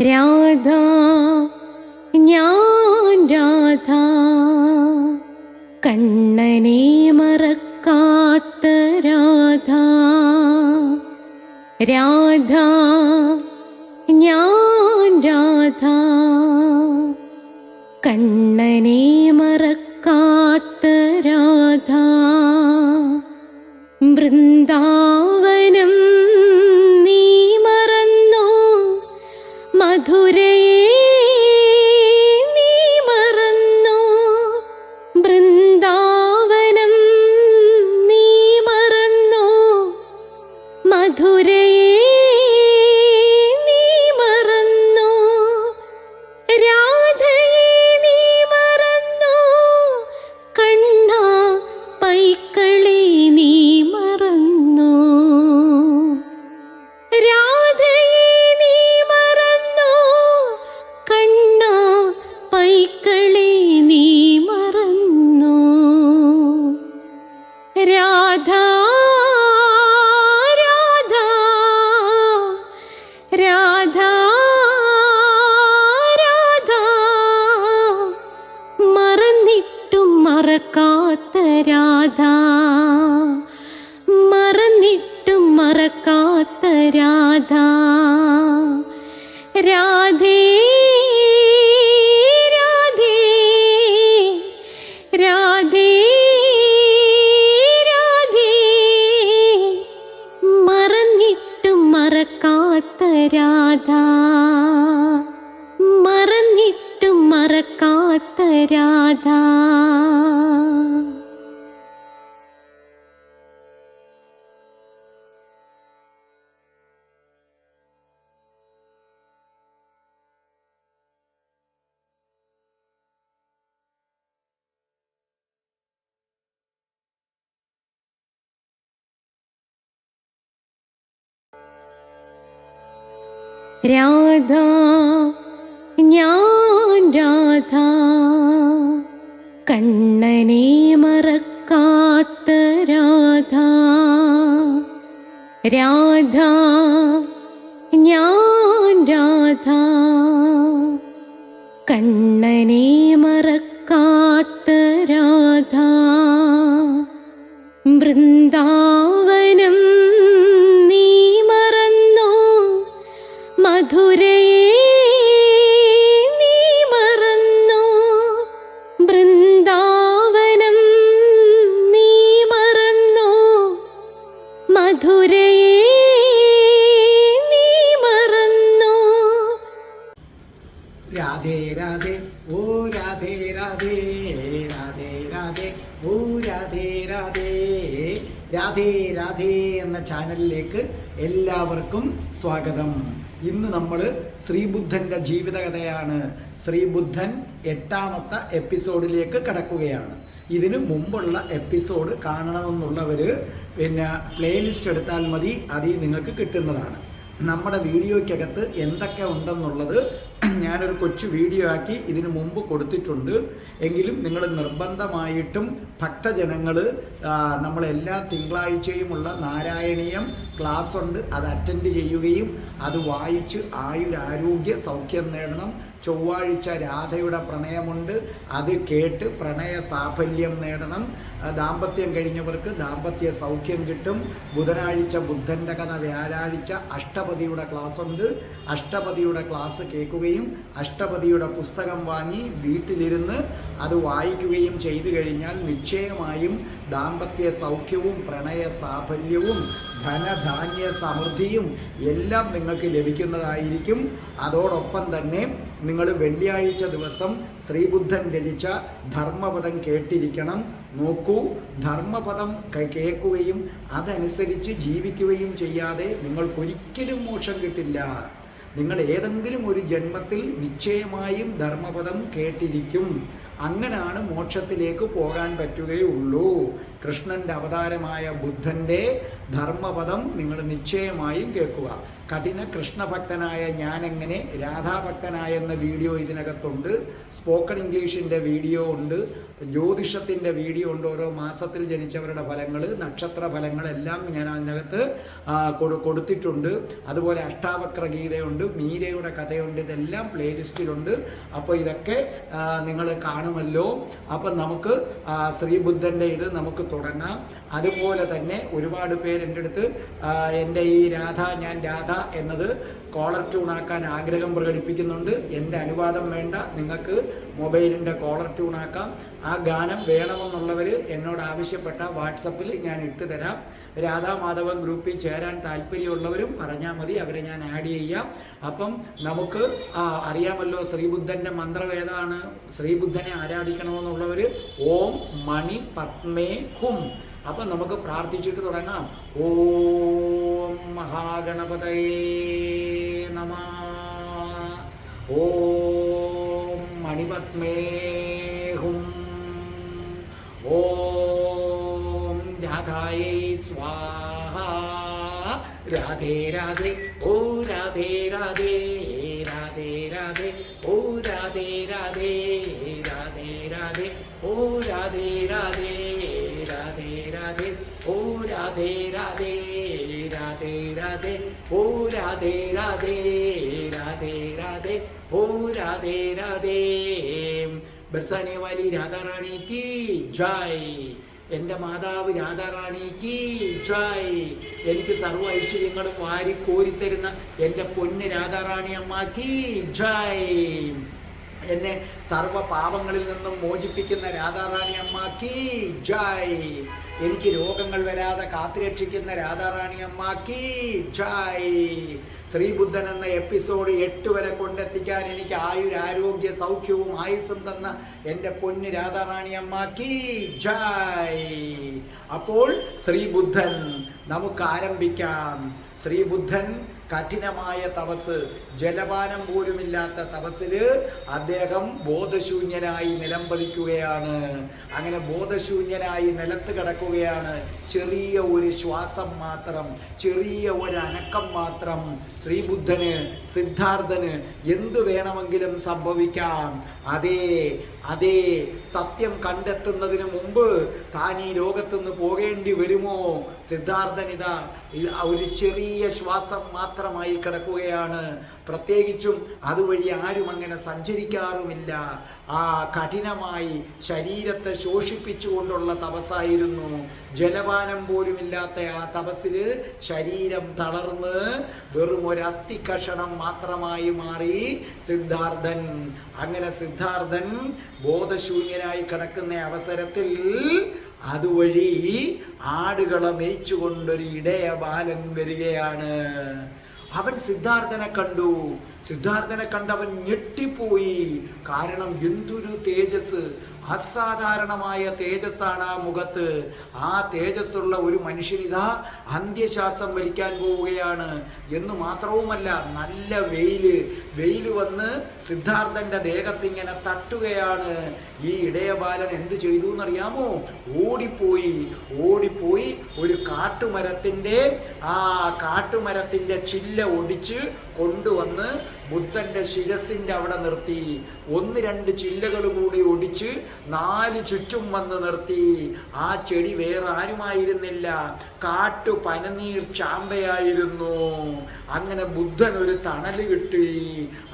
രാധ ഞാൻ രാധ കണ്ണനെ മറക്കാത്ത രാധ. രാധ ഞാൻ രാധ കണ്ണനെ മറക്കാത്ത രാധ. വൃന്ദാവനം നീ മറന്നോ, മധുരയെ നീ മറന്നോ. വൃന്ദാവനം നീ മറന്നോ, മധുരയെ നീ മറന്നോ. രാധയെ നീ മറന്നോ, കണ്ണാ പൈക്കളെ നീ മറന്നോ. രാധയെ നീ മറന്നോ, കണ്ണാ പൈക്കളെ നീ മറന്നോ. രാധ രാധ രാധ രാധ മറന്നിട്ടും മറക്കാത്ത രാധ. മറന്നിട്ടും മറക്കാത്ത രാധ. രാധേ രാധേ രാധേ രാധേ മറന്നിട്ടും മറക്കാത്ത രാധ. മറന്നിട്ടും മറക്കാത്ത രാധ. രാധ ഞാൻ രാധ കണ്ണനെ മറക്കാത്ത രാധ. രാധ ഞാൻ രാധ കണ്ണനെ മറക്കാത്ത രാധ. വൃന്ദാവനം നീ മറന്നോ, മധുരയെ നീ മറന്നോ. വൃന്ദാവനം നീ മറന്നോ, മധുരയെ നീ മറന്നോ. രാധേ രാധേ ഓ രാധേ രാധേ രാധേ രാധേ ഓ രാധേ രാധേ. രാധേ രാധേ എന്ന ചാനലിലേക്ക് എല്ലാവർക്കും സ്വാഗതം. ഇന്ന് നമ്മൾ ശ്രീബുദ്ധൻ്റെ ജീവിതകഥയാണ്. ശ്രീബുദ്ധൻ 8ാമത്തെ എപ്പിസോഡിലേക്ക് കടക്കുകയാണ്. ഇതിന് മുമ്പുള്ള എപ്പിസോഡ് കാണണമെന്നുള്ളവർ പ്ലേലിസ്റ്റ് എടുത്താൽ മതി, അതിൽ നിങ്ങൾക്ക് കിട്ടുന്നതാണ്. നമ്മുടെ വീഡിയോയ്ക്കകത്ത് എന്തൊക്കെ ഉണ്ടെന്നുള്ളത് ഞാനൊരു കൊച്ചു വീഡിയോ ആക്കി ഇതിനു മുമ്പ് കൊടുത്തിട്ടുണ്ട്. എങ്കിലും നിങ്ങൾ നിർബന്ധമായിട്ടും ഭക്തജനങ്ങൾ നമ്മളെല്ലാ തിങ്കളാഴ്ചയുമുള്ള നാരായണീയം ക്ലാസ് ഉണ്ട്, അത് അറ്റൻഡ് ചെയ്യുകയും അത് വായിച്ച് ആയുരാരോഗ്യ സൗഖ്യം നേടണം. ചൊവ്വാഴ്ച രാധയുടെ പ്രണയമുണ്ട്, അത് കേട്ട് പ്രണയ സാഫല്യം നേടണം. ദാമ്പത്യം കഴിഞ്ഞവർക്ക് ദാമ്പത്യ സൗഖ്യം കിട്ടും. ബുധനാഴ്ച ബുദ്ധൻ്റെ കഥ, വ്യാഴാഴ്ച അഷ്ടപതിയുടെ ക്ലാസ് ഉണ്ട്. അഷ്ടപതിയുടെ ക്ലാസ് കേൾക്കുകയും അഷ്ടപതിയുടെ പുസ്തകം വാങ്ങി വീട്ടിലിരുന്ന് അത് വായിക്കുകയും ചെയ്തു കഴിഞ്ഞാൽ നിശ്ചയമായും ദാമ്പത്യ സൗഖ്യവും പ്രണയ സാഫല്യവും ധനധാന്യ സമൃദ്ധിയും എല്ലാം നിങ്ങൾക്ക് ലഭിക്കുന്നതായിരിക്കും. അതോടൊപ്പം തന്നെ നിങ്ങൾ വെള്ളിയാഴ്ച ദിവസം ശ്രീബുദ്ധൻ രചിച്ച ധർമ്മപദം കേട്ടിരിക്കണം. നോക്കൂ, ധർമ്മപദം കേൾക്കുകയും അതനുസരിച്ച് ജീവിക്കുകയും ചെയ്യാതെ നിങ്ങൾക്കൊരിക്കലും മോക്ഷം കിട്ടില്ല. നിങ്ങൾ ഏതെങ്കിലും ഒരു ജന്മത്തിൽ നിശ്ചയമായും ധർമ്മപദം കേട്ടിരിക്കും. അങ്ങനെയാണ് മോക്ഷത്തിലേക്ക് പോകാൻ പറ്റുകയുള്ളൂ. കൃഷ്ണൻ്റെ അവതാരമായ ബുദ്ധൻ്റെ ധർമ്മപദം നിങ്ങൾ നിശ്ചയമായും കേൾക്കുക. കഠിന കൃഷ്ണഭക്തനായ ഞാനെങ്ങനെ രാധാഭക്തനായെന്ന വീഡിയോ ഇതിനകത്തുണ്ട്. സ്പോക്കൺ ഇംഗ്ലീഷിൻ്റെ വീഡിയോ ഉണ്ട്, ജ്യോതിഷത്തിൻ്റെ വീഡിയോ ഉണ്ട്. ഓരോ മാസത്തിൽ ജനിച്ചവരുടെ ഫലങ്ങൾ, നക്ഷത്ര ഫലങ്ങളെല്ലാം ഞാൻ അതിനകത്ത് കൊടുത്തിട്ടുണ്ട്. അതുപോലെ അഷ്ടാവക്ര ഗീതയുണ്ട്, മീരയുടെ കഥയുണ്ട്. ഇതെല്ലാം പ്ലേലിസ്റ്റിലുണ്ട്. അപ്പോൾ ഇതൊക്കെ നിങ്ങൾ കാണുമല്ലോ. അപ്പം നമുക്ക് ശ്രീബുദ്ധൻ്റെ ഇത് നമുക്ക് തുടങ്ങാം. അതുപോലെ തന്നെ ഒരുപാട് പേര് എൻ്റെ അടുത്ത് എൻ്റെ ഈ ഞാൻ രാധ എന്നത് കോളർ ട്യൂണാക്കാൻ ആഗ്രഹം പ്രകടിപ്പിക്കുന്നുണ്ട്. എൻ്റെ അനുവാദം വേണ്ട, നിങ്ങൾക്ക് മൊബൈലിൻ്റെ കോളർ ട്യൂണാക്കാം. ആ ഗാനം വേണമെന്നുള്ളവർ എന്നോട് ആവശ്യപ്പെട്ട വാട്സപ്പിൽ ഞാൻ ഇട്ട് തരാം. രാധാമാധവൻ ഗ്രൂപ്പിൽ ചേരാൻ താല്പര്യമുള്ളവരും പറഞ്ഞാൽ മതി, അവരെ ഞാൻ ആഡ് ചെയ്യാം. അപ്പം നമുക്ക് അറിയാമല്ലോ ശ്രീബുദ്ധൻ്റെ മന്ത്രം ഏതാണ്? ശ്രീബുദ്ധനെ ആരാധിക്കണമെന്നുള്ളവർ ഓം മണി പത്മേ ഹും. അപ്പം നമുക്ക് പ്രാർത്ഥിച്ചിട്ട് തുടങ്ങാം. ഓം മഹാഗണപതയേ നമഃ. ഓം മണിപത്മേ ഹും. ഓം രാധായേ സ്വാഹ. രാധേ രാധേ ഓ രാധേ രാധേ രാധേ രാധേ ഓ രാധേ രാധേ രാധേ രാധേ ഓ രാധേ രാധേ രാധേ രാധേ ഓ രാധേ രാധേ രാധേ രാധേ ഓ രാധേ രാധേ രാധേ രാധേ ഓ രാധേ രാധേ. ബർസാനെ വാലി രാധാറാണി കി ജയ്. എൻ്റെ മാതാവ് രാധാറാണി കി ജയ്. എനിക്ക് സർവ്വ ഐശ്വര്യങ്ങളും വാരിക്കോരിത്തരുന്ന എൻ്റെ പൊന്ന് രാധാറാണി അമ്മ കി ജയ്. എന്നെ സർവ്വ പാപങ്ങളിൽ നിന്നും മോചിപ്പിക്കുന്ന രാധാറാണി അമ്മ കി ജയ്. എനിക്ക് രോഗങ്ങൾ വരാതെ കാത്തുരക്ഷിക്കുന്ന രാധാറാണി അമ്മ കി ജയ്. ശ്രീബുദ്ധൻ എന്ന എപ്പിസോഡ് 8 വരെ കൊണ്ടെത്തിക്കാൻ എനിക്ക് ആരോഗ്യ സൗഖ്യവും ആയുസ്സും തന്ന എൻ്റെ പൊന്ന് രാധാറാണി അമ്മ കി ജയ്. അപ്പോൾ ശ്രീബുദ്ധൻ നമുക്ക് ആരംഭിക്കാം. ശ്രീബുദ്ധൻ കഠിനമായ തപസ്, ജലപാനം പോലുമില്ലാത്ത തപസ്സിൽ അദ്ദേഹം ബോധശൂന്യനായി നിലംപതിക്കുകയാണ്. അങ്ങനെ ബോധശൂന്യനായി നിലത്ത് കിടക്കുകയാണ്. ചെറിയ ഒരു ശ്വാസം മാത്രം, ചെറിയ ഒരു അനക്കം മാത്രം. ശ്രീബുദ്ധന്, സിദ്ധാർത്ഥന് എന്തു വേണമെങ്കിലും സംഭവിക്കാം. അതേ സത്യം കണ്ടെത്തുന്നതിന് മുമ്പ് താൻ ഈ ലോകത്തുനിന്ന് പോകേണ്ടി വരുമോ? സിദ്ധാർത്ഥൻ ഇതാ ഒരു ചെറിയ ശ്വാസം മാത്രമായി കിടക്കുകയാണ്. പ്രത്യേകിച്ചും അതുവഴി ആരും അങ്ങനെ സഞ്ചരിക്കാറുമില്ല. ആ കഠിനമായി ശരീരത്തെ ശോഷിപ്പിച്ചുകൊണ്ടുള്ള തപസ്സായിരുന്നു. ജലപാനം പോലുമില്ലാത്ത ആ തപസ്സിൽ ശരീരം തളർന്ന് വെറും ഒരു അസ്ഥി കഷണം മാത്രമായി മാറി സിദ്ധാർത്ഥൻ. അങ്ങനെ സിദ്ധാർത്ഥൻ ബോധശൂന്യനായി കിടക്കുന്ന അവസരത്തിൽ അതുവഴി ആടുകളെ മേയിച്ചുകൊണ്ടൊരു ഇടയ ബാലൻ വരികയാണ്. അവൻ സിദ്ധാർത്ഥനെ കണ്ടു. സിദ്ധാർത്ഥനെ കണ്ടവൻ ഞെട്ടിപ്പോയി. കാരണം എന്തൊരു തേജസ്, അസാധാരണമായ തേജസ്സാണ് ആ മുഖത്ത്. ആ തേജസ്സുള്ള ഒരു മനുഷ്യനിതാ അന്ത്യശ്വാസം വലിക്കാൻ പോവുകയാണ്. എന്ന് മാത്രവുമല്ല, നല്ല വെയില് വന്ന് സിദ്ധാർത്ഥന്റെ ദേഹത്തിങ്ങനെ തട്ടുകയാണ്. ഈ ഇടയബാലൻ എന്ത് ചെയ്തു എന്നറിയാമോ? ഓടിപ്പോയി ഒരു കാട്ടുമരത്തിന്റെ ചില്ല ഒടിച്ച് കൊണ്ടുവന്ന് ബുദ്ധന്റെ ശിരസിന്റെ അവിടെ നിർത്തി. 1-2 ചില്ലകൾ കൂടി ഒടിച്ച് 4 ചുറ്റും വന്ന് നിർത്തി. ആ ചെടി വേറെ ആരുമായിരുന്നില്ല, കാട്ടു പനനീർ ചാമ്പയായിരുന്നു. അങ്ങനെ ബുദ്ധൻ ഒരു തണല് കിട്ടി.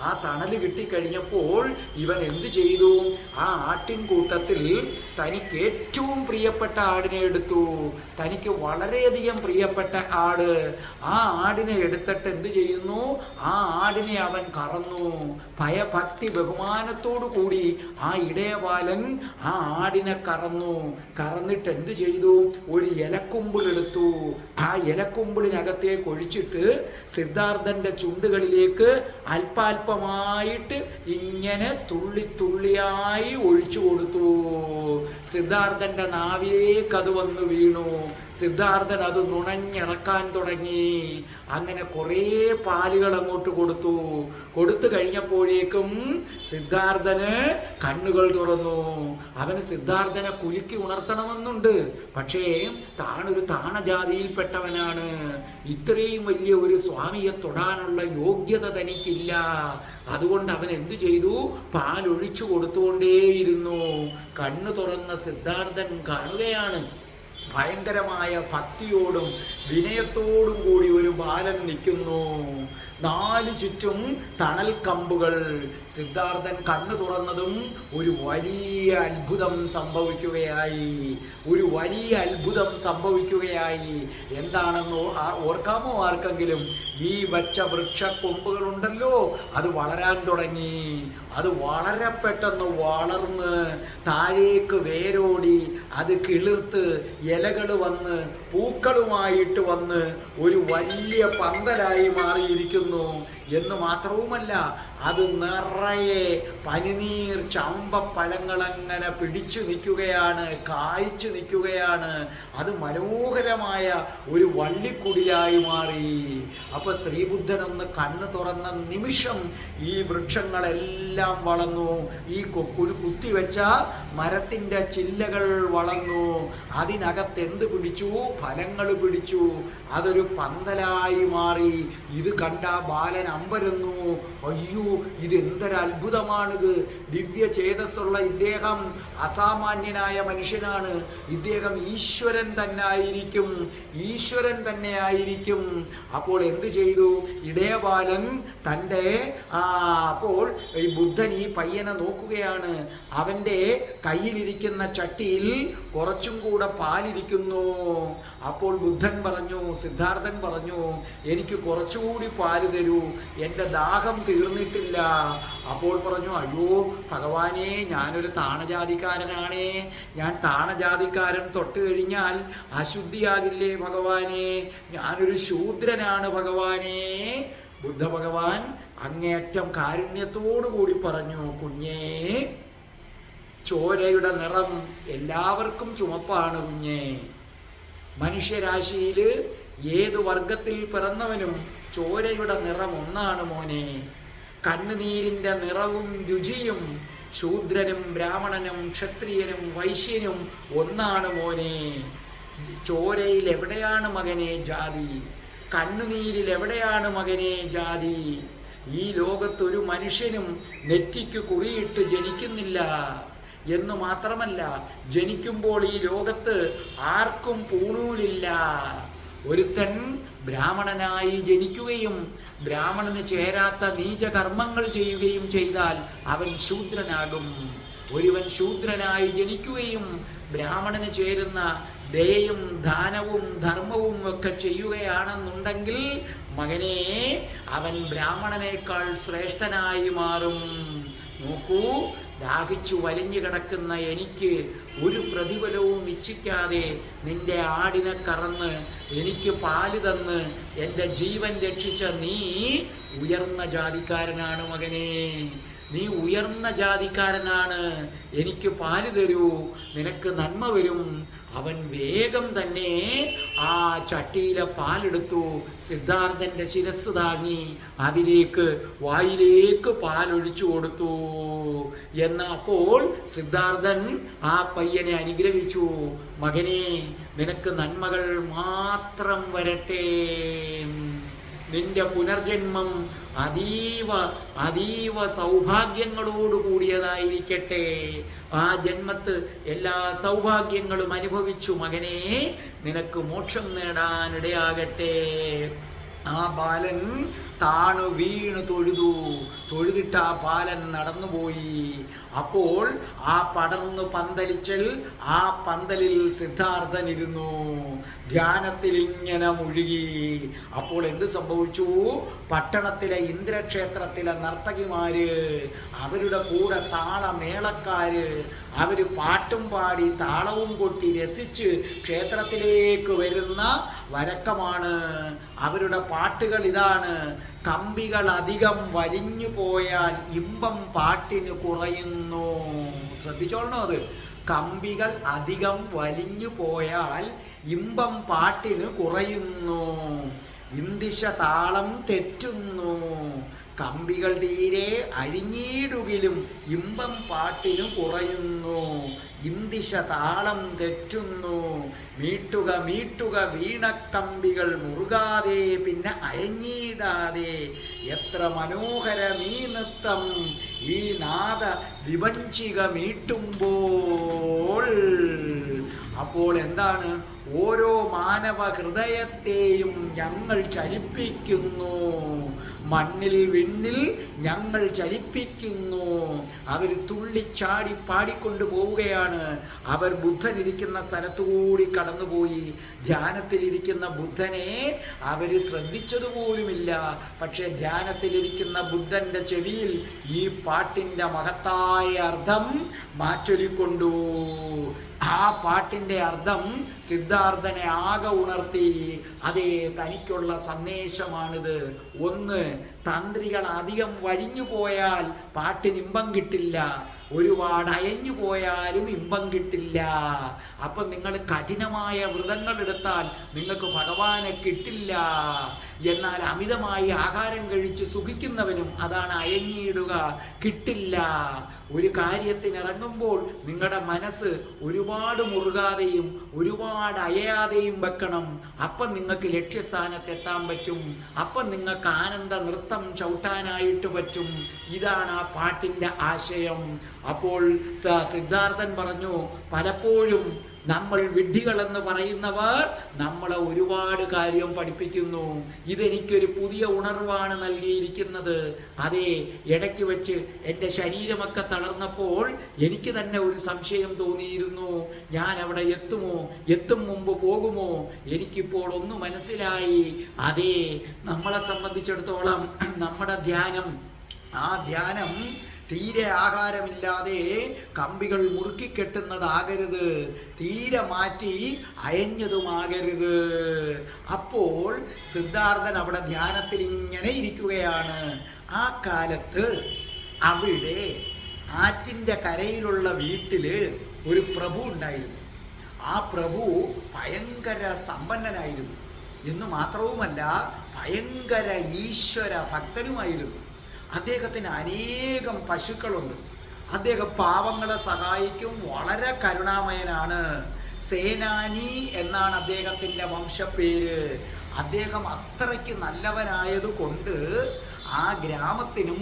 ആ തണല് കിട്ടിക്കഴിഞ്ഞപ്പോൾ ഇവൻ എന്ത് ചെയ്തു? ആ ആട്ടിൻകൂട്ടത്തിൽ തനിക്ക് ഏറ്റവും പ്രിയപ്പെട്ട ആടിനെ എടുത്തു. തനിക്ക് വളരെയധികം പ്രിയപ്പെട്ട ആട്. ആ ആടിനെ എടുത്തിട്ട് എന്ത് ചെയ്യുന്നു? ആ ആടിനെ അവൻ കറന്നു. ഭയഭക്തി ബഹുമാനത്തോടു കൂടി ആ ഇടയബാലൻ ആ ആടിനെ കറന്നിട്ട് എന്ത് ചെയ്തു? ഒരു ഇലക്കുമ്പിളെടുത്തു. ആ ഇലക്കുമ്പിളിനകത്തേക്ക് ഒഴിച്ചിട്ട് സിദ്ധാർത്ഥന്റെ ചുണ്ടുകളിലേക്ക് അല്പാൽപമായിട്ട് ഇങ്ങനെ തുള്ളിയായി ഒഴിച്ചു കൊടുത്തു. സിദ്ധാർത്ഥന്റെ നാവിലേക്ക് അത് വന്ന് വീണു. സിദ്ധാർത്ഥൻ അത് നുണഞ്ഞിറക്കാൻ തുടങ്ങി. അങ്ങനെ കുറേ പാലുകൾ അങ്ങോട്ട് കൊടുത്തു കഴിഞ്ഞപ്പോഴേക്കും സിദ്ധാർത്ഥന് കണ്ണുകൾ തുറന്നു. അവന് സിദ്ധാർത്ഥനെ കുലുക്കി ഉണർത്തണമെന്നുണ്ട്. പക്ഷേ താനൊരു താണജാതിയിൽപ്പെട്ടവനാണ്. ഇത്രയും വലിയ ഒരു സ്വാമിയെ തൊടാനുള്ള യോഗ്യത തനിക്കില്ല. അതുകൊണ്ട് അവൻ എന്തു ചെയ്തു? പാലൊഴിച്ചു കൊടുത്തുകൊണ്ടേയിരുന്നു. കണ്ണു തുറന്ന സിദ്ധാർത്ഥൻ കാണുകയാണ്, ഭയങ്കരമായ ഭക്തിയോടും വിനയത്തോടും കൂടി ഒരു ബാലൻ നിൽക്കുന്നു. നാലു ചുറ്റും തണൽ കമ്പുകൾ. സിദ്ധാർത്ഥൻ കണ്ണു തുറന്നതും ഒരു വലിയ അത്ഭുതം സംഭവിക്കുകയായി. എന്താണെന്നോ ഓർക്കാമോ ആർക്കെങ്കിലും? ഈ വച്ച വൃക്ഷക്കൊമ്പുകളുണ്ടല്ലോ, അത് വളരാൻ തുടങ്ങി. അത് വളരെ പെട്ടെന്ന് വളർന്ന് താഴേക്ക് വേരോടി അത് കിളിർത്ത് ഇലകൾ വന്ന് പൂക്കളുമായിട്ട് വന്ന് ഒരു വലിയ പന്തലായി മാറിയിരിക്കുന്നു. എന്ന് മാത്രവുമല്ല, അത് നിറയെ പനിനീർ ചാമ്പപ്പഴങ്ങൾ അങ്ങനെ പിടിച്ചു നിൽക്കുകയാണ്, കായ്ച്ചു നിൽക്കുകയാണ്. അത് മനോഹരമായ ഒരു വള്ളിക്കുടിലായി മാറി. അപ്പൊ ശ്രീബുദ്ധൻ ഒന്ന് കണ്ണു തുറന്ന നിമിഷം ഈ വൃക്ഷങ്ങളെല്ലാം വളർന്നു. ഈ കുത്തിവെച്ച മരത്തിന്റെ ചില്ലകൾ വളർന്നു. അതിനകത്ത് എന്ത് പിടിച്ചു? ഫലങ്ങൾ പിടിച്ചു. അതൊരു പന്തലായി മാറി. ഇത് കണ്ട ബാലൻ അമ്പരന്നു. അയ്യോ, ഇതെന്തൊരു അത്ഭുതമാണിത്! ദിവ്യ ചേതസ്സുള്ള ഇദ്ദേഹം അസാമാന്യനായ മനുഷ്യനാണ്. ഇദ്ദേഹം ഈശ്വരൻ തന്നെയായിരിക്കും. അപ്പോൾ എന്തു ചെയ്തു ഇടയബാലൻ? അപ്പോൾ ഈ ബുദ്ധൻ ഈ പയ്യനെ നോക്കുകയാണ്. അവൻ്റെ കയ്യിലിരിക്കുന്ന ചട്ടിയിൽ കുറച്ചും കൂടെ പാലിരിക്കുന്നു. അപ്പോൾ ബുദ്ധൻ പറഞ്ഞു, സിദ്ധാർത്ഥൻ പറഞ്ഞു, എനിക്ക് കുറച്ചുകൂടി പാല് തരൂ, എൻ്റെ ദാഹം തീർന്നിട്ടില്ല. അപ്പോൾ പറഞ്ഞു, അയ്യോ ഭഗവാനെ, ഞാനൊരു താണജാതിക്കാരനാണേ. ഞാൻ താണജാതിക്കാരൻ തൊട്ട് കഴിഞ്ഞാൽ അശുദ്ധിയാകില്ലേ ഭഗവാനെ? ഞാനൊരു ശൂദ്രനാണ് ഭഗവാനെ. ബുദ്ധ ഭഗവാൻ അങ്ങേയറ്റം കാരുണ്യത്തോടു കൂടി പറഞ്ഞു, കുഞ്ഞേ, ചോരയുടെ നിറം എല്ലാവർക്കും ചുമപ്പാണ് കുഞ്ഞേ. മനുഷ്യരാശിയിൽ ഏതു വർഗത്തിൽ പിറന്നവനും ചോരയുടെ നിറം ഒന്നാണ് മോനെ. കണ്ണുനീരിൻ്റെ നിറവും രുചിയും ശൂദ്രനും ബ്രാഹ്മണനും ക്ഷത്രിയനും വൈശ്യനും ഒന്നാണ് മോനെ. ചോരയിൽ എവിടെയാണ് മകനെ ജാതി? കണ്ണുനീരിൽ എവിടെയാണ് മകനെ ജാതി? ഈ ലോകത്തൊരു മനുഷ്യനും നെറ്റിക്ക് കുറിയിട്ട് ജനിക്കുന്നില്ല. എന്ന് മാത്രമല്ല, ജനിക്കുമ്പോൾ ഈ ലോകത്ത് ആർക്കും പൂണൂലില്ല. ഒരുത്തൻ ബ്രാഹ്മണനായി ജനിക്കുകയും ബ്രാഹ്മണന് ചേരാത്ത നീചകർമ്മങ്ങൾ ചെയ്യുകയും ചെയ്താൽ അവൻ ശൂദ്രനാകും. ഒരുവൻ ശൂദ്രനായി ജനിക്കുകയും ബ്രാഹ്മണന് ചേരുന്ന ദയയും ദാനവും ധർമ്മവും ഒക്കെ ചെയ്യുകയാണെന്നുണ്ടെങ്കിൽ മകനെ, അവൻ ബ്രാഹ്മണനേക്കാൾ ശ്രേഷ്ഠനായി മാറും. നോക്കൂ, ദാഹിച്ചു വലിഞ്ഞു കിടക്കുന്ന എനിക്ക് ഒരു പ്രതിഫലവും ഇച്ഛിക്കാതെ നിന്റെ ആടിനെ കറന്ന് എനിക്ക് പാല് തന്ന് എൻ്റെ ജീവൻ രക്ഷിച്ച നീ ഉയർന്ന ജാതിക്കാരനാണ് മകനെ. നീ ഉയർന്ന ജാതിക്കാരനാണ്. എനിക്ക് പാല് തരൂ, നിനക്ക് നന്മ വരും. അവൻ വേഗം തന്നെ ആ ചട്ടിയിലെ പാലെടുത്തു, സിദ്ധാർത്ഥന്റെ ശിരസ് താങ്ങി അതിലേക്ക് വായിലേക്ക് പാലൊഴിച്ചു കൊടുത്തു. അപ്പോൾ സിദ്ധാർത്ഥൻ ആ പയ്യനെ അനുഗ്രഹിച്ചു, മകനെ, നിനക്ക് നന്മകൾ മാത്രം വരട്ടെ. നിന്റെ പുനർജന്മം അതീവ സൗഭാഗ്യങ്ങളോട് കൂടിയതായിരിക്കട്ടെ. ആ ജന്മത്ത് എല്ലാ സൗഭാഗ്യങ്ങളും അനുഭവിച്ചു മകനെ, നിനക്ക് മോക്ഷം നേടാനിടയാകട്ടെ. ആ ബാലൻ താണു വീണ് തൊഴുതിട്ട് ആ ബാലൻ നടന്നുപോയി. അപ്പോൾ ആ പടർന്നു പന്തലിച്ചൽ ആ പന്തലിൽ സിദ്ധാർത്ഥൻ ഇരുന്നു, ധ്യാനത്തിൽ ഇങ്ങനെ മുഴുകി. അപ്പോൾ എന്ത് സംഭവിച്ചു? പട്ടണത്തിലെ ഇന്ദ്രക്ഷേത്രത്തിലെ നർത്തകിമാര്, അവരുടെ കൂടെ താളമേളക്കാര്, അവര് പാട്ടും പാടി താളവും കൊട്ടി രസിച്ച് ക്ഷേത്രത്തിലേക്ക് വരുന്ന വരക്കമാണ്. അവരുടെ പാട്ടുകൾ ഇതാണ്: കമ്പികൾ അധികം വലിഞ്ഞു പോയാൽ ഇമ്പം പാട്ടിന് കുറയുന്നു. ശ്രദ്ധിച്ചോളണം, അത് കമ്പികൾ അധികം വലിഞ്ഞു പോയാൽ ഇമ്പം പാട്ടിന് കുറയുന്നു, ഇന്ദിശ താളം തെറ്റുന്നു, കമ്പികൾ തീരെ അഴിഞ്ഞിടുകിലും ഇമ്പം പാട്ടിനു കുറയുന്നു, ഇന്ദിശ താളം തെറ്റുന്നു, മീട്ടുക മീട്ടുക വീണക്കമ്പികൾ മുറുകാതെ പിന്നെ അയഞ്ഞിടാതെ, എത്ര മനോഹരമീ നൃത്തം ഈ നാദ വിവഞ്ചിക മീട്ടുമ്പോൾ. അപ്പോൾ എന്താണ്? ഓരോ മാനവ ഹൃദയത്തെയും ഞങ്ങൾ ചലിപ്പിക്കുന്നു, മണ്ണിൽ വിണ്ണിൽ ഞങ്ങൾ ചലിപ്പിക്കുന്നു. അവർ തുള്ളിച്ചാടി പാടിക്കൊണ്ട് പോവുകയാണ്. അവർ ബുദ്ധനിരിക്കുന്ന സ്ഥലത്തുകൂടി കടന്നുപോയി. ധ്യാനത്തിലിരിക്കുന്ന ബുദ്ധനെ അവർ ശ്രദ്ധിച്ചതുപോലുമില്ല. പക്ഷെ ധ്യാനത്തിലിരിക്കുന്ന ബുദ്ധൻ്റെ ചെവിയിൽ ഈ പാട്ടിൻ്റെ മഹത്തായ അർത്ഥം മാറ്റൊലിക്കൊണ്ടു. ആ പാട്ടിൻ്റെ അർത്ഥം സിദ്ധാർത്ഥനെ ആകെ ഉണർത്തി. അതേ, തനിക്കുള്ള സന്ദേശമാണിത്. ഒന്ന്, തന്ത്രികൾ അധികം വലിഞ്ഞു പോയാൽ പാട്ടിന് ഇമ്പം കിട്ടില്ല, ഒരുപാട് അയഞ്ഞു പോയാലും ഇമ്പം കിട്ടില്ല. അപ്പം നിങ്ങൾ കഠിനമായ വ്രതങ്ങൾ എടുത്താൽ നിങ്ങൾക്ക് ഭഗവാനെ കിട്ടില്ല. എന്നാൽ അമിതമായി ആഹാരം കഴിച്ച് സുഖിക്കുന്നവനും അതാണ് അയഞ്ഞിടുക, കിട്ടില്ല. ഒരു കാര്യത്തിനിറങ്ങുമ്പോൾ നിങ്ങളുടെ മനസ്സ് ഒരുപാട് മുറുകാതെയും ഒരുപാട് അയയാതെയും വെക്കണം. അപ്പം നിങ്ങൾക്ക് ലക്ഷ്യസ്ഥാനത്തെത്താൻ പറ്റും. അപ്പം നിങ്ങൾക്ക് ആനന്ദ നൃത്തം ചവിട്ടാനായിട്ട് പറ്റും. ഇതാണ് ആ പാട്ടിൻ്റെ ആശയം. അപ്പോൾ സിദ്ധാർത്ഥൻ പറഞ്ഞു, പലപ്പോഴും നമ്മൾ വിഡ്ഢികളെന്ന് പറയുന്നവർ നമ്മളെ ഒരുപാട് കാര്യം പഠിപ്പിക്കുന്നു. ഇതെനിക്കൊരു പുതിയ ഉണർവാണ് നൽകിയിരിക്കുന്നത്. അതേ, ഇടയ്ക്ക് വെച്ച് എൻ്റെ ശരീരമൊക്കെ തളർന്നപ്പോൾ എനിക്ക് തന്നെ ഒരു സംശയം തോന്നിയിരുന്നു, ഞാൻ അവിടെ എത്തും മുമ്പ് പോകുമോ? എനിക്കിപ്പോൾ ഒന്ന് മനസ്സിലായി. അതേ, നമ്മളെ സംബന്ധിച്ചിടത്തോളം നമ്മുടെ ധ്യാനം, ആ ധ്യാനം തീരെ ആഹാരമില്ലാതെ കമ്പികൾ മുറുക്കിക്കെട്ടുന്നതാകരുത്, തീരെ മാറ്റി അയഞ്ഞതുമാകരുത്. അപ്പോൾ സിദ്ധാർത്ഥൻ അവിടെ ധ്യാനത്തിൽ ഇങ്ങനെ ഇരിക്കുകയാണ്. ആ കാലത്ത് അവിടെ ആറ്റിൻ്റെ കരയിലുള്ള വീട്ടിൽ ഒരു പ്രഭു ഉണ്ടായിരുന്നു. ആ പ്രഭു ഭയങ്കര സമ്പന്നനായിരുന്നു. എന്നു മാത്രവുമല്ല, ഭയങ്കര ഈശ്വര ഭക്തനുമായിരുന്നു. അദ്ദേഹത്തിന് അനേകം പശുക്കളുണ്ട്. അദ്ദേഹം പാവങ്ങളെ സഹായിക്കും, വളരെ കരുണാമയനാണ്. സേനാനി എന്നാണ് അദ്ദേഹത്തിൻ്റെ വംശപ്പേര്. അദ്ദേഹം അത്രയ്ക്ക് നല്ലവനായതുകൊണ്ട് ആ ഗ്രാമത്തിനും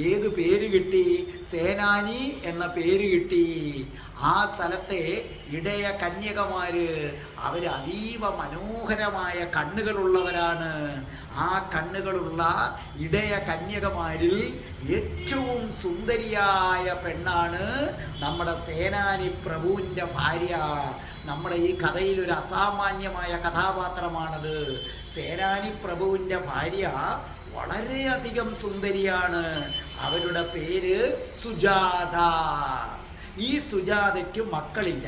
ഏത് പേര് കിട്ടി? സേനാനി എന്ന പേര് കിട്ടി. ആ സ്ഥലത്തെ ഇടയ കന്യകമാര് അവർ അതീവ മനോഹരമായ കണ്ണുകളുള്ളവരാണ്. ആ കണ്ണുകളുള്ള ഇടയ കന്യകമാരിൽ ഏറ്റവും സുന്ദരിയായ പെണ്ണാണ് നമ്മുടെ സേനാനി പ്രഭുവിൻ്റെ ഭാര്യ. നമ്മുടെ ഈ കഥയിൽ ഒരു അസാമാന്യമായ കഥാപാത്രമാണത്. സേനാനി പ്രഭുവിൻ്റെ ഭാര്യ വളരെയധികം സുന്ദരിയാണ്. അവരുടെ പേര് സുജാത. ഈ സുജാതയ്ക്ക് മക്കളില്ല.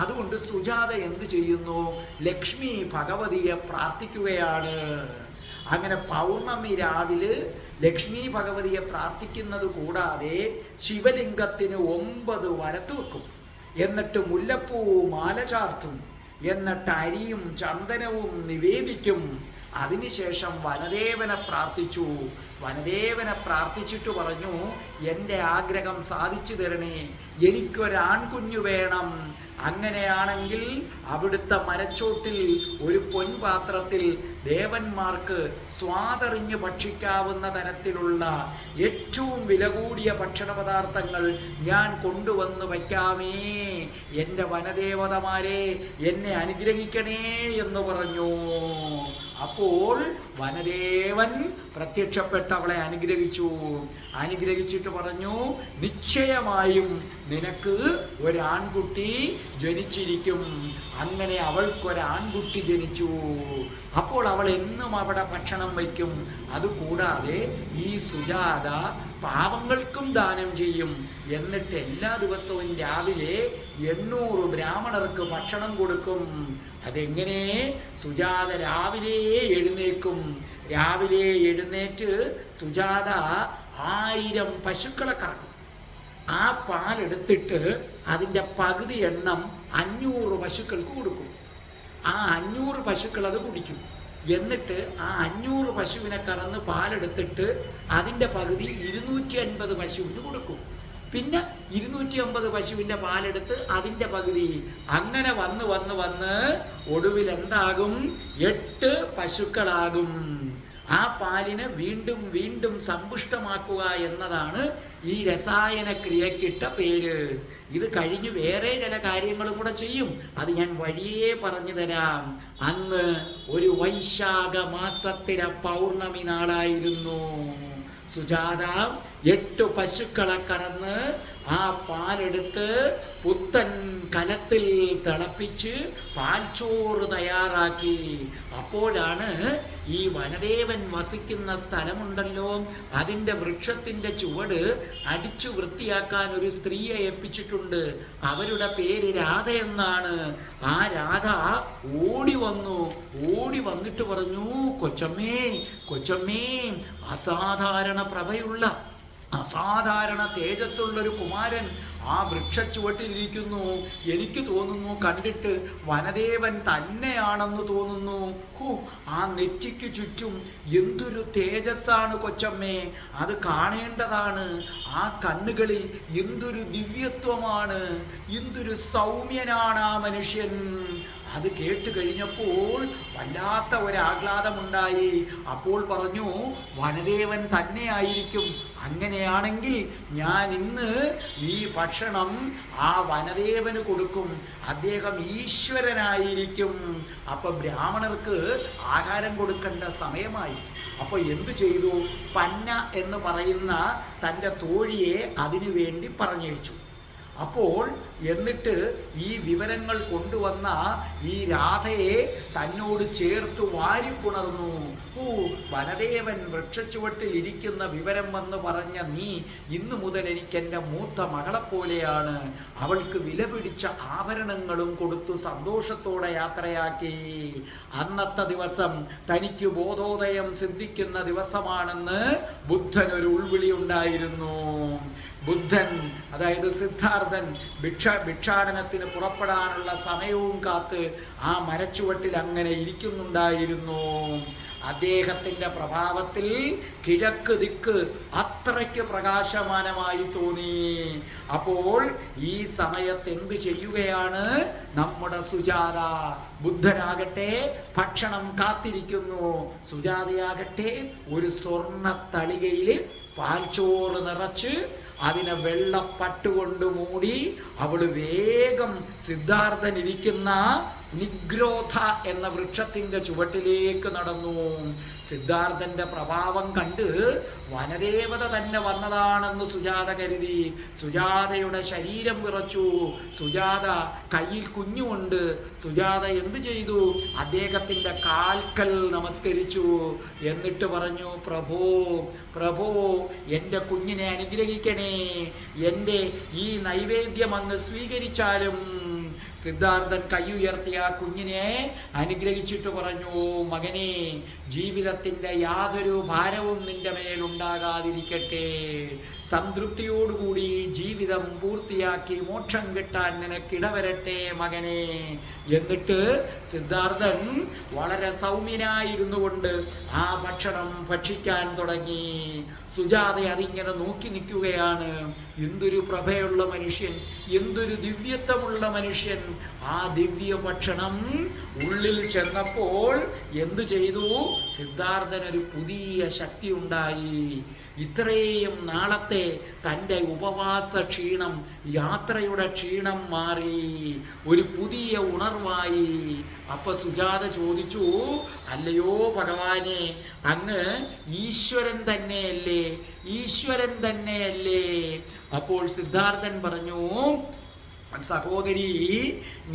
അതുകൊണ്ട് സുജാത എന്ത് ചെയ്യുന്നു? ലക്ഷ്മി ഭഗവതിയെ പ്രാർത്ഥിക്കുകയാണ്. അങ്ങനെ പൗർണമി രാവിലെ ലക്ഷ്മി ഭഗവതിയെ പ്രാർത്ഥിക്കുന്നത് കൂടാതെ ശിവലിംഗത്തിന് 9 വരത്ത് വെക്കും. എന്നിട്ട് മുല്ലപ്പൂ മാല ചാർത്തും. എന്നിട്ട് അരിയും ചന്ദനവും നിവേദിക്കും. അതിനുശേഷം വനദേവനെ പ്രാർത്ഥിച്ചു. വനദേവനെ പ്രാർത്ഥിച്ചിട്ട് പറഞ്ഞു, എൻ്റെ ആഗ്രഹം സാധിച്ചു തരണേ, എനിക്കൊരാൺകുഞ്ഞു വേണം. അങ്ങനെയാണെങ്കിൽ അവിടുത്തെ മരച്ചോട്ടിൽ ഒരു പൊൻപാത്രത്തിൽ ദേവന്മാർക്ക് സ്വാദറിഞ്ഞ് ഭക്ഷിക്കാവുന്ന തരത്തിലുള്ള ഏറ്റവും വില കൂടിയ ഭക്ഷണ പദാർത്ഥങ്ങൾ ഞാൻ കൊണ്ടുവന്ന് വയ്ക്കാമേ. എൻ്റെ വനദേവതമാരെ എന്നെ അനുഗ്രഹിക്കണേ എന്ന് പറഞ്ഞു. അപ്പോൾ വനദേവൻ പ്രത്യക്ഷപ്പെട്ട് അവളെ അനുഗ്രഹിച്ചു. അനുഗ്രഹിച്ചിട്ട് പറഞ്ഞു, നിശ്ചയമായും നിനക്ക് ഒരാൺകുട്ടി ജനിച്ചിരിക്കും. അങ്ങനെ അവൾക്കൊരാൺകുട്ടി ജനിച്ചു. അപ്പോൾ അവൾ എന്നും അവിടെ ഭക്ഷണം വയ്ക്കും. അതുകൂടാതെ ഈ സുജാത പാവങ്ങൾക്കും ദാനം ചെയ്യും. എന്നിട്ട് എല്ലാ ദിവസവും രാവിലെ 800 ബ്രാഹ്മണർക്ക് ഭക്ഷണം കൊടുക്കും. അതെങ്ങനെ? സുജാത രാവിലെ എഴുന്നേൽക്കും. രാവിലെ എഴുന്നേറ്റ് സുജാത 1000 പശുക്കളെ കറക്കും. ആ പാലെടുത്തിട്ട് അതിൻ്റെ പകുതി എണ്ണം 500 പശുക്കൾക്ക് കൊടുക്കും. ആ 500 പശുക്കൾ അത് കുടിക്കും. എന്നിട്ട് ആ 500 പശുവിനെ കറന്ന് പാലെടുത്തിട്ട് അതിൻ്റെ പകുതി 250 പശുവിന് കൊടുക്കും. പിന്നെ 250 പശുവിൻ്റെ പാലെടുത്ത് അതിൻ്റെ പകുതി, അങ്ങനെ വന്ന് ഒടുവിൽ എന്താകും? 8 പശുക്കളാകും. ആ പാലിനെ വീണ്ടും വീണ്ടും സമ്പുഷ്ടമാക്കുക എന്നതാണ് ഈ രസായന ക്രിയക്കിട്ട പേര്. ഇത് കഴിഞ്ഞ് വേറെ ചില കാര്യങ്ങളും കൂടെ ചെയ്യും, അത് ഞാൻ വഴിയേ പറഞ്ഞു തരാം. അന്ന് ഒരു വൈശാഖ മാസത്തിലെ പൗർണമി നാളായിരുന്നു. സുജാത 8 പശുക്കളെ കറന്ന് ആ പാലെടുത്ത് പുത്തൻ കലത്തിൽ തിളപ്പിച്ച് പാൽച്ചോറ് തയ്യാറാക്കി. അപ്പോഴാണ് ഈ വനദേവൻ വസിക്കുന്ന സ്ഥലമുണ്ടല്ലോ, അതിൻ്റെ വൃക്ഷത്തിൻ്റെ ചുവട് അടിച്ചു വൃത്തിയാക്കാൻ ഒരു സ്ത്രീയെ ഏൽപ്പിച്ചിട്ടുണ്ട്. അവരുടെ പേര് രാധ എന്നാണ്. ആ രാധ ഓടി വന്നിട്ട് പറഞ്ഞു, കൊച്ചമ്മേ, അസാധാരണ പ്രഭയുള്ള അസാധാരണ തേജസ്സുള്ളൊരു കുമാരൻ ആ വൃക്ഷച്ചുവട്ടിലിരിക്കുന്നു. എനിക്ക് തോന്നുന്നു കണ്ടിട്ട് വനദേവൻ തന്നെയാണെന്ന് തോന്നുന്നു. ആ നെറ്റിക്ക് ചുറ്റും എന്തൊരു തേജസ്സാണ് കൊച്ചമ്മേ, അത് കാണേണ്ടതാണ്. ആ കണ്ണുകളിൽ എന്തൊരു ദിവ്യത്വമാണ്, എന്തൊരു സൗമ്യനാണ് ആ മനുഷ്യൻ. അത് കേട്ട് കഴിഞ്ഞപ്പോൾ വല്ലാത്ത ഒരാഹ്ലാദമുണ്ടായി. അപ്പോൾ പറഞ്ഞു, വനദേവൻ തന്നെയായിരിക്കും. അങ്ങനെയാണെങ്കിൽ ഞാൻ ഇന്ന് ഈ ഭക്ഷണം ആ വനദേവന് കൊടുക്കും, അദ്ദേഹം ഈശ്വരനായിരിക്കും. അപ്പൊ ബ്രാഹ്മണർക്ക് ആഹാരം കൊടുക്കേണ്ട സമയമായി. അപ്പോൾ എന്തു ചെയ്തു? പന്ന എന്ന് പറയുന്ന തൻ്റെ തോഴിയെ അതിനു വേണ്ടി പറഞ്ഞയച്ചു. അപ്പോൾ എന്നിട്ട് ഈ വിവരങ്ങൾ കൊണ്ടുവന്ന ഈ രാധയെ തന്നോട് ചേർത്ത് വാരിപ്പുണർന്നു. വനദേവൻ വൃക്ഷച്ചുവട്ടിൽ ഇരിക്കുന്ന വിവരം വന്ന് പറഞ്ഞ നീ ഇന്നു മുതൽ എനിക്ക് എൻ്റെ മൂത്ത മകളെപ്പോലെയാണ്. അവൾക്ക് വില പിടിച്ച ആഭരണങ്ങളും കൊടുത്തു സന്തോഷത്തോടെ യാത്രയാക്കി. അന്നത്തെ ദിവസം തനിക്ക് ബോധോദയം സിദ്ധിക്കുന്ന ദിവസമാണെന്ന് ബുദ്ധൻ ഒരു ഉൾവിളി ഉണ്ടായിരുന്നു. ബുദ്ധൻ, അതായത് സിദ്ധാർത്ഥൻ, ഭിക്ഷാടനത്തിന് പുറപ്പെടാനുള്ള സമയവും കാത്ത് ആ മരച്ചുവട്ടിൽ അങ്ങനെ ഇരിക്കുന്നുണ്ടായിരുന്നു. അദ്ദേഹത്തിൻ്റെ പ്രഭാവത്തിൽ കിഴക്ക് ദിക്ക് അത്രയ്ക്ക് പ്രകാശമാനമായി തോന്നി. അപ്പോൾ ഈ സമയത്ത് എന്ത് ചെയ്യുകയാണ് നമ്മുടെ സുജാത? ബുദ്ധനാകട്ടെ ഭക്ഷണം കാത്തിരിക്കുന്നു, സുജാതയാകട്ടെ ഒരു സ്വർണ്ണ തളികയിൽ പാൽച്ചോറ് നിറച്ച് അതിനെ വെള്ളപ്പട്ടുകൊണ്ട് മൂടി അവള് വേഗം സിദ്ധാർത്ഥൻ ഇരിക്കുന്ന നിഗ്രോധ എന്ന വൃക്ഷത്തിന്റെ ചുവട്ടിലേക്ക് നടന്നു. സിദ്ധാർത്ഥന്റെ പ്രഭാവം കണ്ട് വനദേവത തന്നെ വന്നതാണെന്ന് സുജാത കരുതി. സുജാതയുടെ ശരീരം വിറച്ചു. സുജാത കയ്യിൽ കുഞ്ഞുണ്ട്. സുജാത എന്തു ചെയ്തു? അദ്ദേഹത്തിന്റെ കാൽക്കൽ നമസ്കരിച്ചു. എന്നിട്ട് പറഞ്ഞു, പ്രഭോ എൻ്റെ കുഞ്ഞിനെ അനുഗ്രഹിക്കണേ, എൻ്റെ ഈ നൈവേദ്യം അങ്ങ് സ്വീകരിച്ചാലും. സിദ്ധാർത്ഥൻ കൈ ഉയർത്തി ആ കുഞ്ഞിനെ അനുഗ്രഹിച്ചിട്ട് പറഞ്ഞു, മകനെ, ജീവിതത്തിൻ്റെ യാതൊരു ഭാരവും നിന്റെ മേലുണ്ടാകാതിരിക്കട്ടെ. സംതൃപ്തിയോടുകൂടി ജീവിതം പൂർത്തിയാക്കി മോക്ഷം കിട്ടാൻ നിനക്കിടവരട്ടെ മകനെ. എന്നിട്ട് സിദ്ധാർത്ഥൻ വളരെ സൗമ്യനായിരുന്നു കൊണ്ട് ആ ഭക്ഷണം ഭക്ഷിക്കാൻ തുടങ്ങി. സുജാത അതിങ്ങനെ നോക്കി നിൽക്കുകയാണ്. എന്തൊരു പ്രഭയുള്ള മനുഷ്യൻ, എന്തൊരു ദിവ്യത്വമുള്ള മനുഷ്യൻ. ആ ദിവ്യ ഭക്ഷണം ഉള്ളിൽ ചെന്നപ്പോൾ എന്തു ചെയ്തു? സിദ്ധാർത്ഥനൊരു പുതിയ ശക്തി ഉണ്ടായി. ഇത്രയും നാളത്തെ തൻ്റെ ഉപവാസ ക്ഷീണം, യാത്രയുടെ ക്ഷീണം മാറി, ഒരു പുതിയ ഉണർവായി. അപ്പൊ സുജാത ചോദിച്ചു, അല്ലയോ ഭഗവാനെ, അങ്ങ് ഈശ്വരൻ തന്നെയല്ലേ? ഈശ്വരൻ തന്നെയല്ലേ? അപ്പോൾ സിദ്ധാർത്ഥൻ പറഞ്ഞു, സഹോദരി,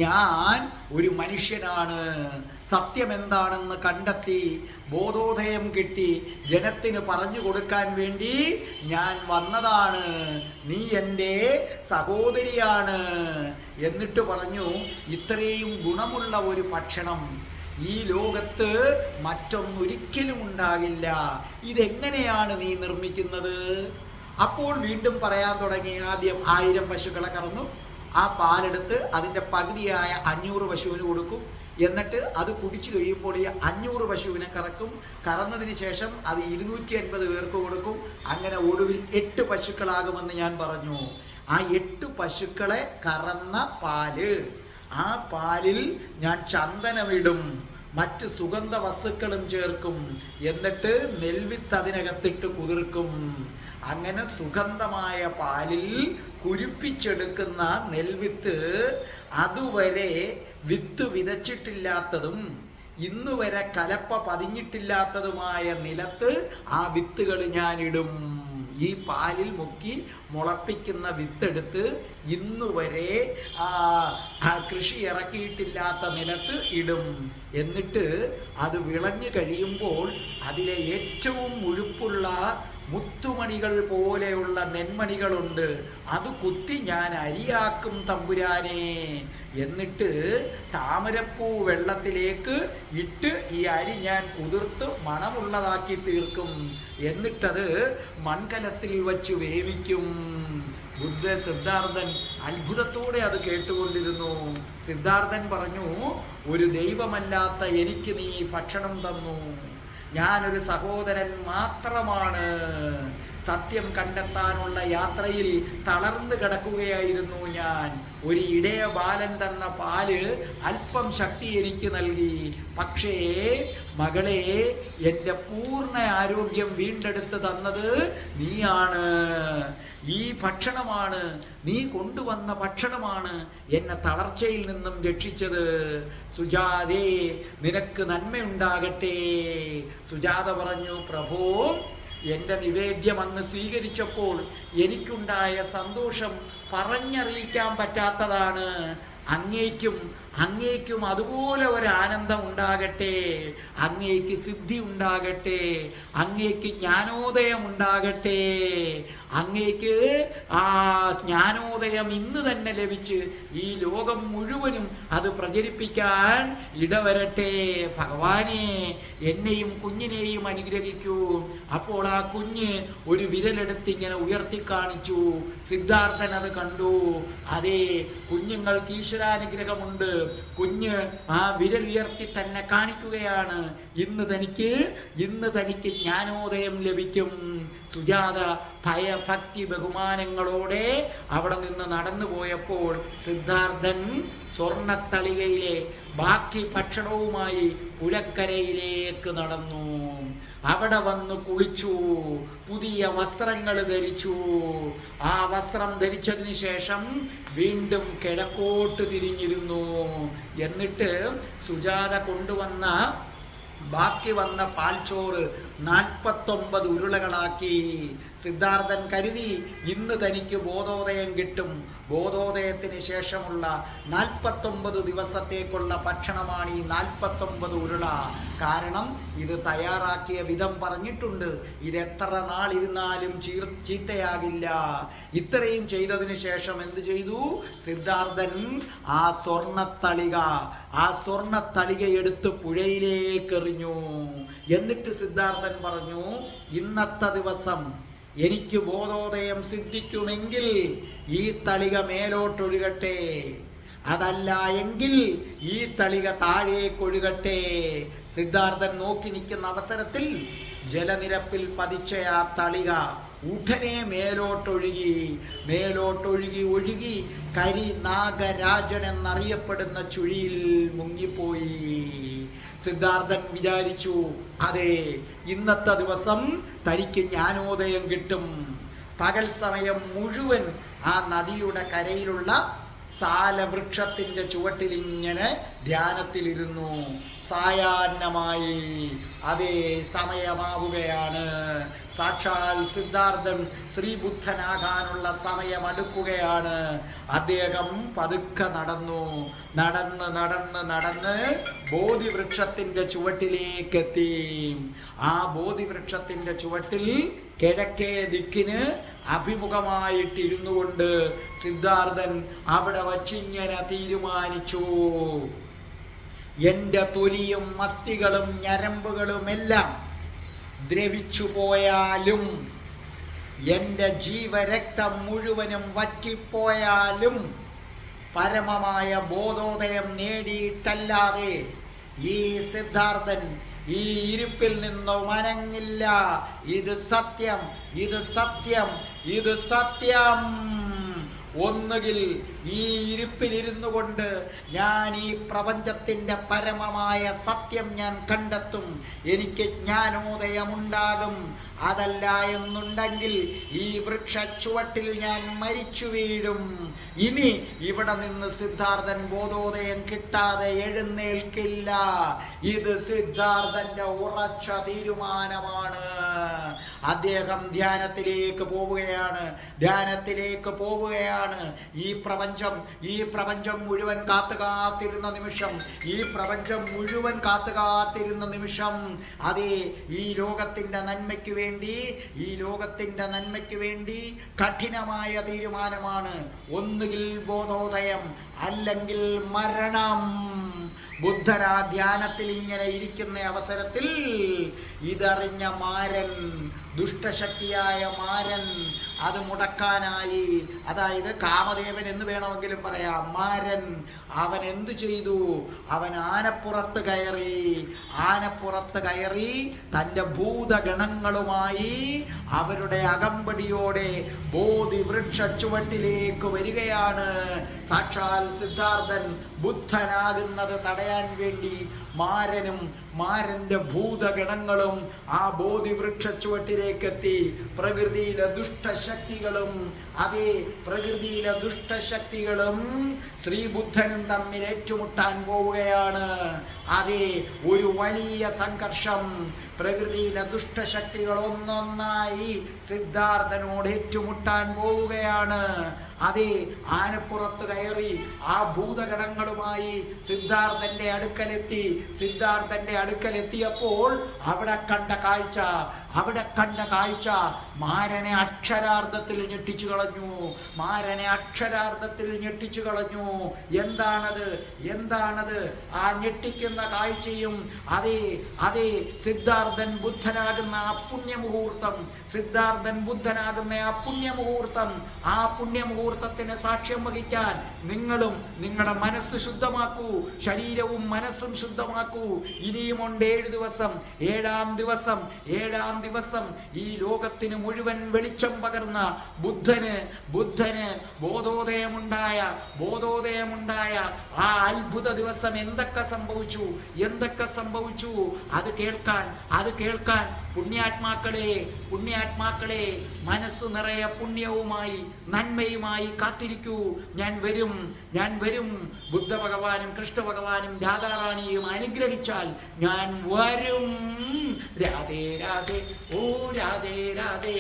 ഞാൻ ഒരു മനുഷ്യനാണ്. സത്യം എന്താണെന്ന് കണ്ടെത്തി, ബോധോദയം കിട്ടി, ജനത്തിന് പറഞ്ഞു കൊടുക്കാൻ വേണ്ടി ഞാൻ വന്നതാണ്. നീ എൻ്റെ സഹോദരിയാണ്. എന്നിട്ട് പറഞ്ഞു, ഇത്രയും ഗുണമുള്ള ഒരു ഭക്ഷണം ഈ ലോകത്ത് മറ്റൊന്നൊരിക്കലും ഉണ്ടാകില്ല. ഇതെങ്ങനെയാണ് നീ നിർമ്മിക്കുന്നത്? അപ്പോൾ വീണ്ടും പറയാൻ തുടങ്ങി. ആദ്യം 1000 പശുക്കളെ കറന്നു, ആ പാലെടുത്ത് അതിൻ്റെ പകുതിയായ 500 പശുവിന് കൊടുക്കും. എന്നിട്ട് അത് കുടിച്ചു കഴിയുമ്പോൾ ഈ 500 പശുവിനെ കറക്കും. കറന്നതിന് ശേഷം അത് 250 പേർക്ക് കൊടുക്കും. അങ്ങനെ ഒടുവിൽ 8 പശുക്കളാകുമെന്ന് ഞാൻ പറഞ്ഞു. ആ 8 പശുക്കളെ കറന്ന പാല്, ആ പാലിൽ ഞാൻ ചന്ദനമിടും, മറ്റ് സുഗന്ധ വസ്തുക്കളും ചേർക്കും. എന്നിട്ട് നെൽവിത്ത് അതിനകത്തിട്ട് കുതിർക്കും. അങ്ങനെ സുഗന്ധമായ പാലിൽ കുരുപ്പിച്ചെടുക്കുന്ന നെൽവിത്ത്, അതുവരെ വിത്ത് വിതച്ചിട്ടില്ലാത്തതും ഇന്നുവരെ കലപ്പ പതിഞ്ഞിട്ടില്ലാത്തതുമായ നിലത്ത് ആ വിത്തുകൾ ഞാനിടും. ഈ പാലിൽ മുക്കി മുളപ്പിക്കുന്ന വിത്തെടുത്ത് ഇന്നുവരെ കൃഷി ഇറക്കിയിട്ടില്ലാത്ത നിലത്ത് ഇടും. എന്നിട്ട് അത് വിളഞ്ഞു കഴിയുമ്പോൾ അതിലെ ഏറ്റവും മുഴുപ്പുള്ള മുത്തുമണികൾ പോലെയുള്ള നെന്മണികളുണ്ട്, അത് കുത്തി ഞാൻ അരിയാക്കും തമ്പുരാനെ. എന്നിട്ട് താമരപ്പൂ വെള്ളത്തിലേക്ക് ഇട്ട് ഈ അരി ഞാൻ കുതിർത്ത് മണമുള്ളതാക്കി തീർക്കും. എന്നിട്ടത് മൺകലത്തിൽ വച്ച് വേവിക്കും. സിദ്ധാർത്ഥൻ അത്ഭുതത്തോടെ അത് കേട്ടുകൊണ്ടിരുന്നു. സിദ്ധാർത്ഥൻ പറഞ്ഞു, ഒരു ദൈവമല്ലാത്ത എനിക്ക് നീ ഭക്ഷണം തന്നു, ഞാനൊരു സഹോദരൻ മാത്രമാണ്. സത്യം കണ്ടെത്താനുള്ള യാത്രയിൽ തളർന്നു കിടക്കുകയായിരുന്നു ഞാൻ. ഒരു ഇടയ ബാലൻ തന്ന പാല് അല്പം ശക്തി എനിക്ക് നൽകി. പക്ഷേ മകളെ, എൻ്റെ പൂർണ്ണ ആരോഗ്യം വീണ്ടെടുത്ത് തന്നത് നീയാണ്. ഈ ഭക്ഷണമാണ്, നീ കൊണ്ടുവന്ന ഭക്ഷണമാണ് എന്നെ തളർച്ചയിൽ നിന്നും രക്ഷിച്ചത്. സുജാതേ, നിനക്ക് നന്മയുണ്ടാകട്ടെ. സുജാത പറഞ്ഞു, പ്രഭോ, എൻ്റെ നിവേദ്യം അങ്ങ് സ്വീകരിച്ചപ്പോൾ എനിക്കുണ്ടായ സന്തോഷം പറഞ്ഞറിയിക്കാൻ പറ്റാത്തതാണ്. അങ്ങേക്കും അതുപോലെ ഒരു ആനന്ദം ഉണ്ടാകട്ടെ. അങ്ങേക്ക് സിദ്ധി ഉണ്ടാകട്ടെ. അങ്ങേക്ക് ജ്ഞാനോദയം ഉണ്ടാകട്ടെ. അങ്ങേക്ക് ആ ജ്ഞാനോദയം ഇന്ന് തന്നെ ലഭിച്ച് ഈ ലോകം മുഴുവനും അത് പ്രചരിപ്പിക്കാൻ ഇടവരട്ടെ. ഭഗവാനെ, എന്നെയും കുഞ്ഞിനെയും അനുഗ്രഹിക്കൂ. അപ്പോൾ ആ കുഞ്ഞ് ഒരു വിരലെടുത്ത് ഇങ്ങനെ ഉയർത്തി കാണിച്ചു. സിദ്ധാർത്ഥൻ അത് കണ്ടു. അതെ, കുഞ്ഞുങ്ങൾക്ക് ഈശ്വരാനുഗ്രഹമുണ്ട്. കുഞ്ഞ് ആ വിരൽ ഉയർത്തി തന്നെ കാണിക്കുകയാണ്, ഇന്ന് തനിക്ക് ജ്ഞാനോദയം ലഭിക്കും. സുജാത ഭയഭക്തി ബഹുമാനങ്ങളോടെ അവിടെ നിന്ന് നടന്നു പോയപ്പോൾ സിദ്ധാർത്ഥൻ സ്വർണത്തളികയിലെ ബാക്കി ഭക്ഷണവുമായി പുഴക്കരയിലേക്ക് നടന്നു. അവിടെ വന്ന് കുളിച്ചു, പുതിയ വസ്ത്രങ്ങൾ ധരിച്ചു. ആ വസ്ത്രം ധരിച്ചതിന് ശേഷം വീണ്ടും കിഴക്കോട്ട് തിരിഞ്ഞിരുന്നു. എന്നിട്ട് സുജാത കൊണ്ടുവന്ന ബാക്കി വന്ന പാൽച്ചോറ് 49 ഉരുളകളാക്കി. സിദ്ധാർത്ഥൻ കരുതി ഇന്ന് തനിക്ക് ബോധോദയം കിട്ടും. ബോധോദയത്തിന് ശേഷമുള്ള 49 ദിവസത്തേക്കുള്ള ഭക്ഷണമാണ് ഈ 49 ഉരുള. കാരണം ഇത് തയ്യാറാക്കിയ വിധം പറഞ്ഞിട്ടുണ്ട്. ഇതെത്ര നാളിരുന്നാലും ചീത്തയാകില്ല. ഇത്രയും ചെയ്തതിന് ശേഷം എന്ത് ചെയ്തു? സിദ്ധാർത്ഥൻ ആ സ്വർണത്തളിക എടുത്ത് പുഴയിലേക്ക് എറിഞ്ഞു. എന്നിട്ട് സിദ്ധാർത്ഥൻ പറഞ്ഞു, ഇന്നത്തെ ദിവസം എനിക്ക് ബോധോദയം സിദ്ധിക്കുമെങ്കിൽ ഈ തളിക മേലോട്ടൊഴുകട്ടെ, അതല്ല എങ്കിൽ ഈ തളിക താഴേക്കൊഴുകട്ടെ. സിദ്ധാർത്ഥൻ നോക്കി നിൽക്കുന്ന അവസരത്തിൽ ജലനിരപ്പിൽ പതിച്ച ആ തളിക ഉടനെ മേലോട്ടൊഴുകി കരി നാഗരാജൻ എന്നറിയപ്പെടുന്ന ചുഴിയിൽ മുങ്ങിപ്പോയി. സിദ്ധാർത്ഥൻ വിചാരിച്ചു, അതെ, ഇന്നത്തെ ദിവസം തനിക്ക് ജ്ഞാനോദയം കിട്ടും. പകൽ സമയം മുഴുവൻ ആ നദിയുടെ കരയിലുള്ള സാലവൃക്ഷത്തിന്റെ ചുവട്ടിൽ ഇങ്ങനെ ധ്യാനത്തിലിരുന്നു. സായാഹ്നമായി, അതേ സമയമാവുകയാണ്. സാക്ഷാൽ സിദ്ധാർത്ഥൻ ശ്രീബുദ്ധനാകാനുള്ള സമയം അടുക്കുകയാണ്. അദ്ദേഹം പതുക്കെ നടന്ന് ബോധിവൃക്ഷത്തിന്റെ ചുവട്ടിലേക്കെത്തി. ആ ബോധിവൃക്ഷത്തിന്റെ ചുവട്ടിൽ കിഴക്കേ ദിക്കിന് അഭിമുഖമായിട്ടിരുന്നു കൊണ്ട് സിദ്ധാർത്ഥൻ അവിടെ വച്ചിങ്ങനെ തീരുമാനിച്ചു, എൻ്റെ തൊലിയും അസ്ഥികളും ഞരമ്പുകളുമെല്ലാം ദ്രവിച്ചു പോയാലും, എൻ്റെ ജീവരക്തം മുഴുവനും വറ്റിപ്പോയാലും പരമമായ ബോധോദയം നേടിയിട്ടല്ലാതെ ഈ സിദ്ധാർത്ഥൻ ഈ ഇരിപ്പിൽ നിന്ന് മനങ്ങില്ല. ഇത് സത്യം, ഇത് സത്യം, ഇത് സത്യം. ഒന്നുകിൽ ഈ ഇരിപ്പിലിരുന്നു കൊണ്ട് ഞാൻ ഈ പ്രപഞ്ചത്തിൻ്റെ പരമമായ സത്യം ഞാൻ കണ്ടെത്തും, എനിക്ക് ജ്ഞാനോദയമുണ്ടാകും. അതല്ല എന്നുണ്ടെങ്കിൽ ഈ വൃക്ഷച്ചുവട്ടിൽ ഞാൻ മരിച്ചു വീഴും. ഇനി ഇവിടെ നിന്ന് സിദ്ധാർത്ഥൻ ബോധോദയം കിട്ടാതെ എഴുന്നേൽക്കില്ല. ഇത് സിദ്ധാർത്ഥന്റെ ഉറച്ച തീരുമാനമാണ്. അദ്ദേഹം ധ്യാനത്തിലേക്ക് പോവുകയാണ്, ധ്യാനത്തിലേക്ക് പോവുകയാണ്. ഈ പ്രപഞ്ചം മുഴുവൻ കാത്തിരുന്ന നിമിഷം, ഈ പ്രപഞ്ചം മുഴുവൻ കാത്തിരുന്ന നിമിഷം, അതെ, ഈ ലോകത്തിന്റെ നന്മയ്ക്ക് വേണ്ടി, ഈ ലോകത്തിന്റെ നന്മയ്ക്ക് വേണ്ടി കഠിനമായ തീരുമാനമാണ്. ഒന്നുകിൽ ബോധോദയം, അല്ലെങ്കിൽ മരണം. ബുദ്ധൻ ആ ധ്യാനത്തിൽ ഇങ്ങനെ ഇരിക്കുന്ന അവസരത്തിൽ ഇതറിഞ്ഞ മാരൻ, ദുഷ്ടശക്തിയായ മാരൻ, അത് മുടക്കാനായി, അതായത് കാമദേവൻ എന്ന് വേണമെങ്കിലും പറയാം, മാരൻ, അവൻ എന്തു ചെയ്തു? അവൻ ആനപ്പുറത്ത് കയറി തൻ്റെ ഭൂതഗണങ്ങളുമായി അവരുടെ അകമ്പടിയോടെ ബോധിവൃക്ഷ ചുവട്ടിലേക്ക് വരികയാണ്. സാക്ഷാൽ സിദ്ധാർത്ഥൻ ബുദ്ധനാകുന്നത് തടയാൻ വേണ്ടി മാരനും മാരന്റെ ഭൂതഗണങ്ങളും ആ ബോധിവൃക്ഷ ചുവട്ടിലേക്ക് എത്തി. പ്രകൃതിയിലെ ദുഷ്ടശക്തികളും, അതേ, പ്രകൃതിയിലെ ദുഷ്ടശക്തികളും ശ്രീബുദ്ധനും തമ്മിൽ ഏറ്റുമുട്ടാൻ പോവുകയാണ്. അതേ, ഒരു വലിയ സംഘർഷം. പ്രകൃതിയിലെ ദുഷ്ടശക്തികൾ ഒന്നൊന്നായി സിദ്ധാർത്ഥനോട് ഏറ്റുമുട്ടാൻ പോവുകയാണ്. അതേ, ആനപ്പുറത്ത് കയറി ആ ഭൂതഗണങ്ങളുമായി സിദ്ധാർത്ഥന്റെ അടുക്കലെത്തിയപ്പോൾ അവിടെ കണ്ട കാഴ്ച മാരനെ അക്ഷരാർത്ഥത്തിൽ ഞെട്ടിച്ചു കളഞ്ഞു. എന്താണത്? ആ ഞെട്ടിക്കുന്ന കാഴ്ചയും, അതേ, സിദ്ധാർത്ഥൻ ബുദ്ധനാകുന്ന ആ പുണ്യമുഹൂർത്തം, ആ പുണ്യമുഹൂർത്തത്തിന് സാക്ഷ്യം വഹിക്കാൻ നിങ്ങളും നിങ്ങളുടെ മനസ്സ് ശുദ്ധമാക്കൂ, ശരീരവും മനസ്സും ശുദ്ധമാക്കൂ. ഇനിയുമുണ്ട് 7 ദിവസം. ഏഴാം ദിവസം ഈ ലോകത്തിന് മുഴുവൻ വെളിച്ചം പകർന്ന ബുദ്ധന് ബോധോദയമുണ്ടായ ആ അത്ഭുത ദിവസം എന്തൊക്കെ സംഭവിച്ചു അത് കേൾക്കാൻ പുണ്യാത്മാക്കളെ മനസ്സു നിറയെ പുണ്യവുമായി നന്മയുമായി കാത്തിരിക്കൂ. ഞാൻ വരും. ബുദ്ധ ഭഗവാനും കൃഷ്ണ ഭഗവാനും രാധാറാണിയും അനുഗ്രഹിച്ചാൽ ഞാൻ വരും. രാധേ രാധേ, ഓ രാധേ രാധേ,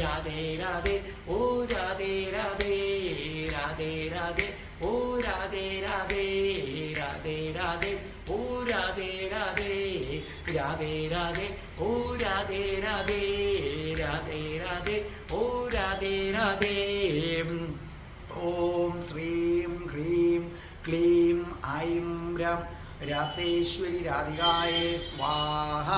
രാധേ രാധേ, ഓ രാധേ രാധേ, രാധേ രാധേ, ഓ രാധേ രാധേ, രാധേ രാധേ, ഓ രാധേ രാധേ, രാധേ രാധേ, ഓ രാധേ രാധേ, രാധേ രാധേ, ഓ രാധേ രാധേ. ഓം ശ്രീം ഹ്രീം ക്ലീം ഐം രം രാസേശ്വരി രാധികായേ സ്വാഹ.